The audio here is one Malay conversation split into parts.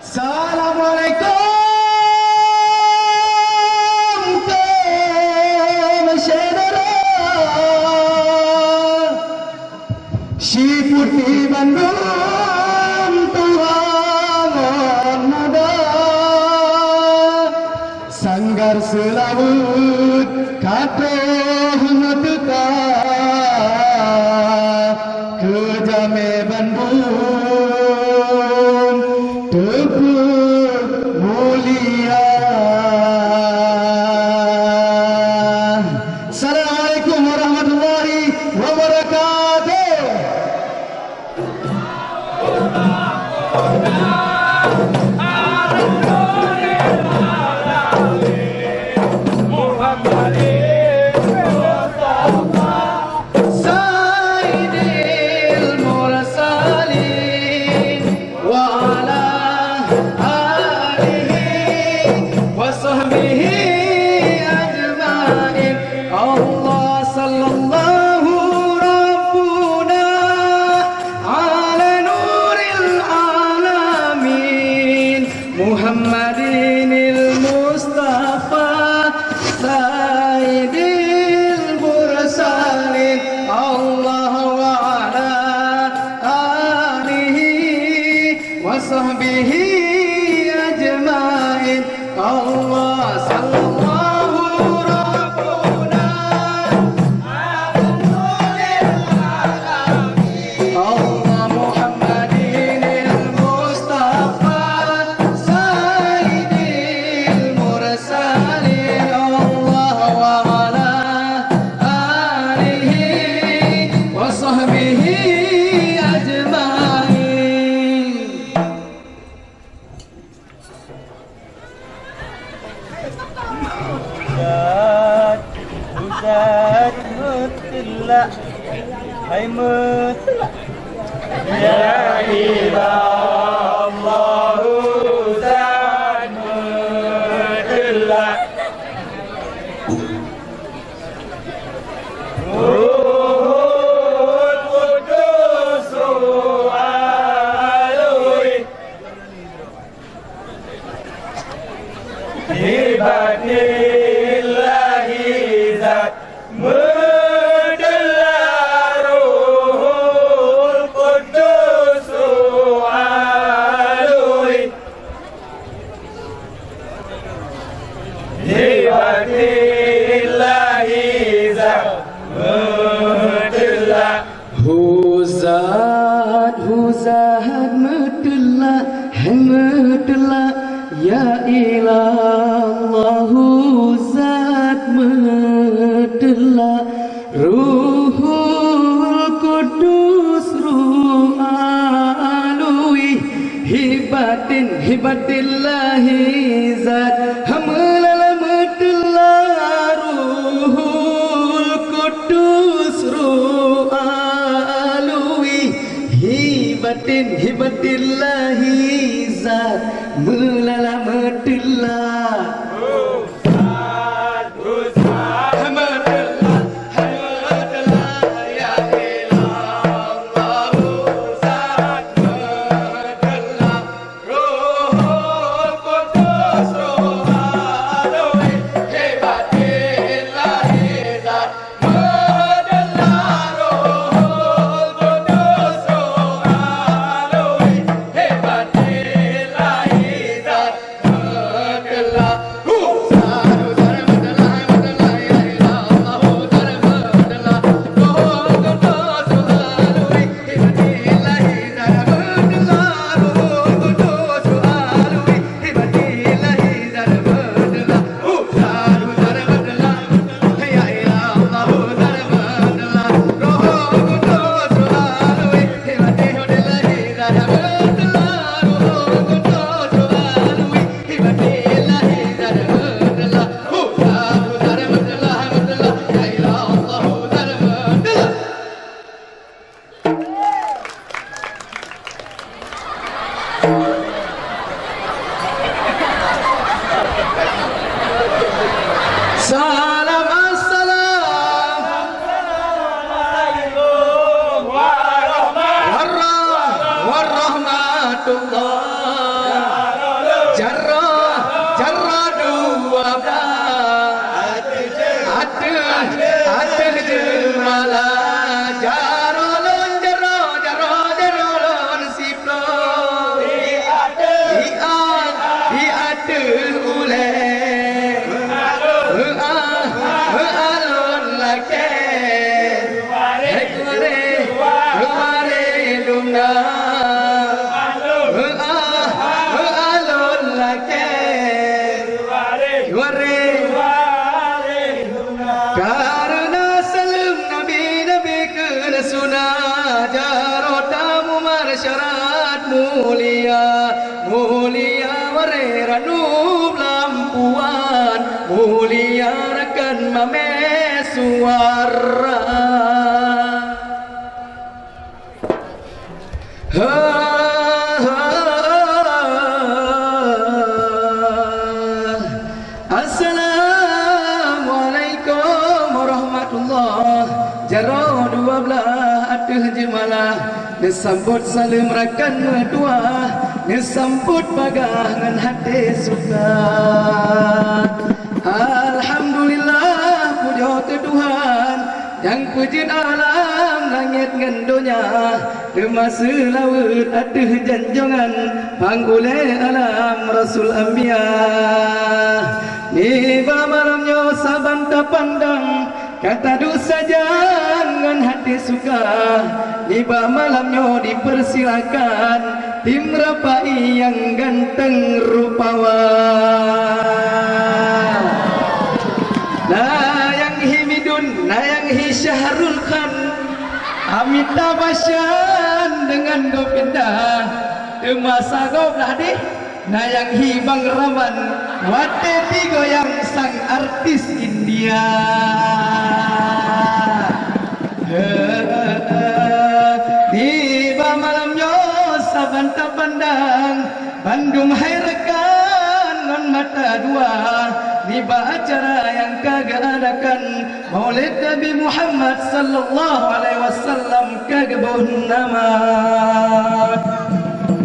Assalamualaikum saudara si putih Bandung Tuhan nada sanggar selawut katoh ngetuka ke jame Bandung tepuk mulia. Assalamualaikum warahmatullahi wabarakatuh. Muhammadinil Mustafa Sayyidil Mursalin Allah wa ala alihi wa sahbihi ajmain Allah sallallahu rabbuna ala nuril alamin Allah Muhammadinil Mustafa Ustaz mutlak, hai mutlak, ya ilah Allah Ustaz mutlak. Ruhul Qudus Ru'alui Hibatillahi zat Mudellah Ruhul Qudus Ru'alui Hibatillahi zat Mudellah Huzat Mudellah ya ilallah Huzat Mudellah Ruhul Qudus Ru'alui Hibatillahi zat Hamlala Mudellah Ruhul Qudus Ru'alui Hibatillahi zat Mulala Mudellah mulia mulia wareranu lampuan mulia rekan mame suara Assalamualaikum warahmatullahi Jaro dua belah atuh jemalah Nesambut salam rakan medua Nesambut bagah ngan hati suka Alhamdulillah puja ke Tuhan Yang pujud alam langit ngan dunia Temasa laut atuh janjongan Panggulai alam Rasul Anbiya Niba malamnya saban tak pandang Kata dosa jangan hati suka Niba malamnya dipersilakan Tim rapai yang ganteng rupawan Nah yang Himidun, nah yang Syahrul Khan Amitabh Bachchan dengan Gopinda Temasa goplah deh Nah yang Bang Raman Wate tiga yang sang artis India Tiba malamnya saban tak pandang Bandung hai rekan ngon mata dua Tiba acara yang kagak adakan Maulid Nabi Muhammad sallallahu alaihi wasallam kagak nama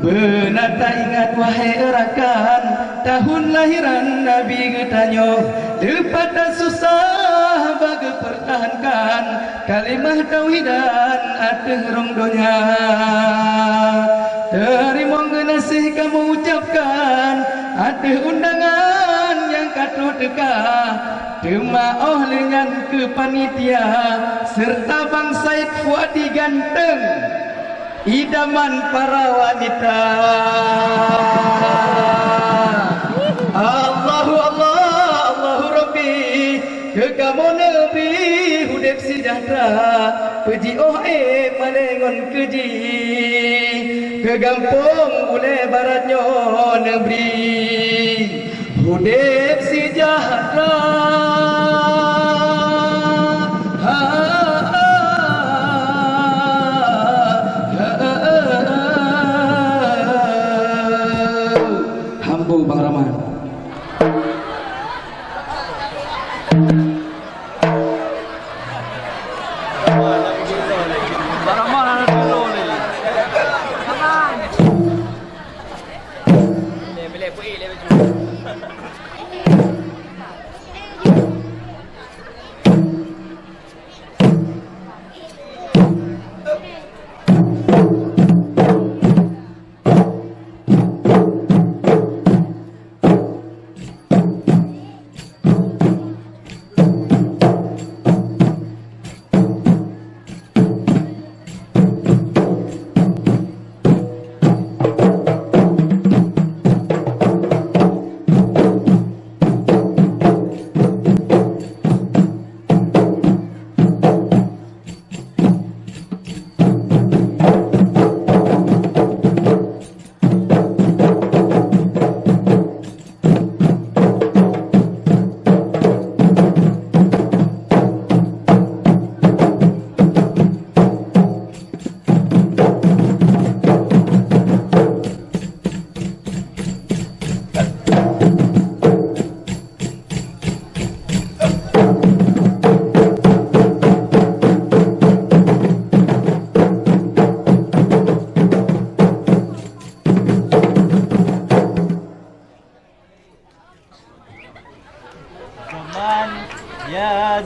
Benar tak ingat wahai rakan Tahun lahiran Nabi getanyo Lepas tak susah bagi pertahankan Kalimah tauhidan ateh rong donya Terima ngenasih kamu ucapkan Ateh undangan yang katu teka Temaoh dengan kepanitia Serta Bang Said Fuadi ganteng Idaman para wanita Allahu Allah, Allahu Rabbi Kekamu Nabi Hudib sejahtera Puji malengon keji Kegampung boleh baratnya negeri Hudib sejahtera Bang Rahman.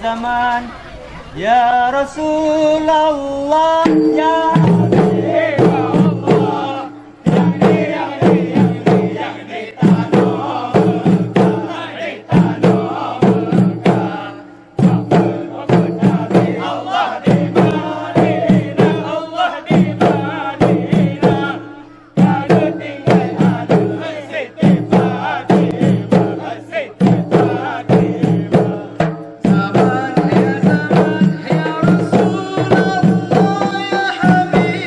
zaman ya Rasulullah ya Zaman ya Rasulullah ya Habib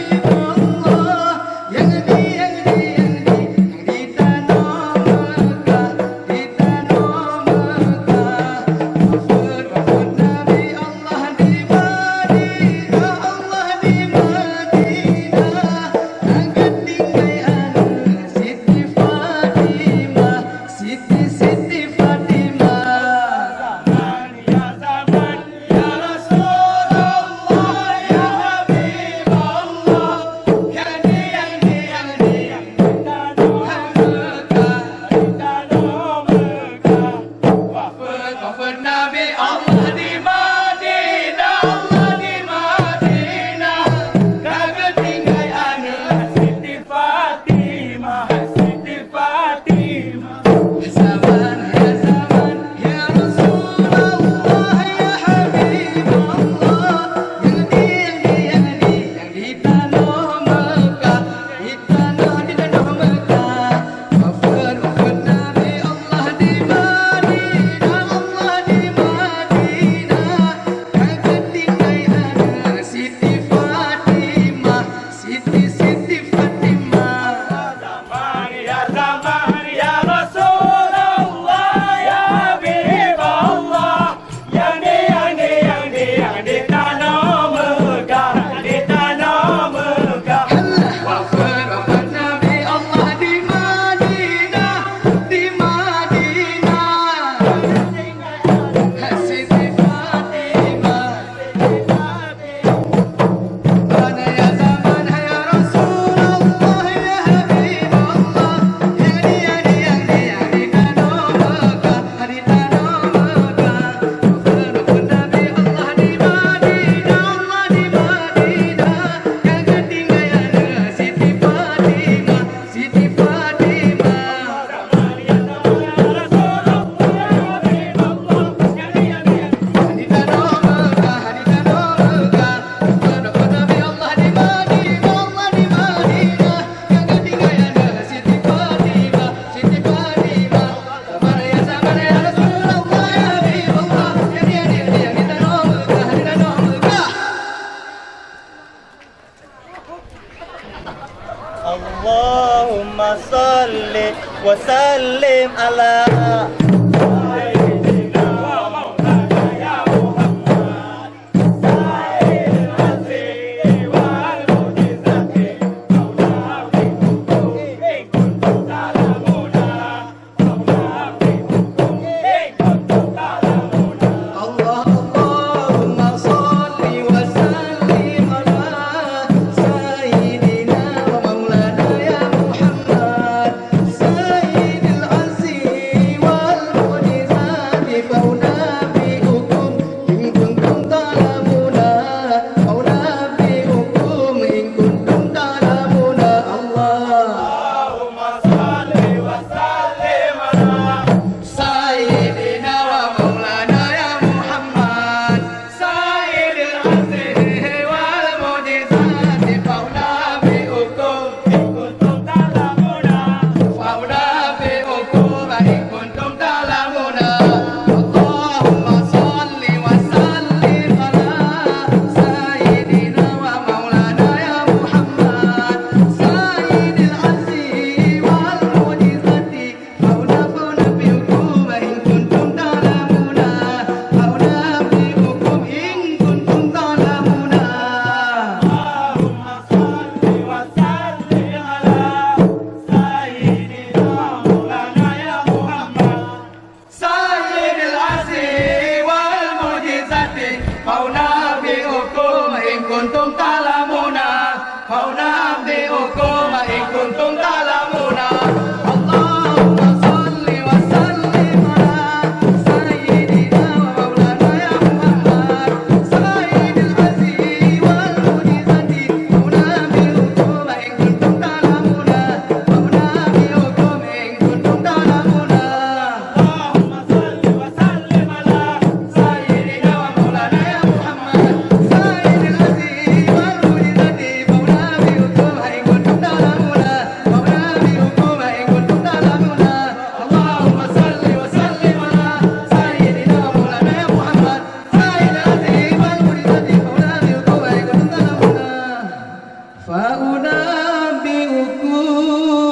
salli wa sallim ala kuntum ta'lamuna fauna bi'ukum in kuntum ta'lamuna Allahumma salli wa sallim ala sayyidina wa maulana ya Muhammad sayyidil aziz wal mujizati fauna bi'ukum in kuntum ta'lamuna fauna bi'ukum in kuntum ta'lamuna Allahumma salli wa sallim ala sayyidina wa maulana ya Muhammad sayyidil فأنبئكم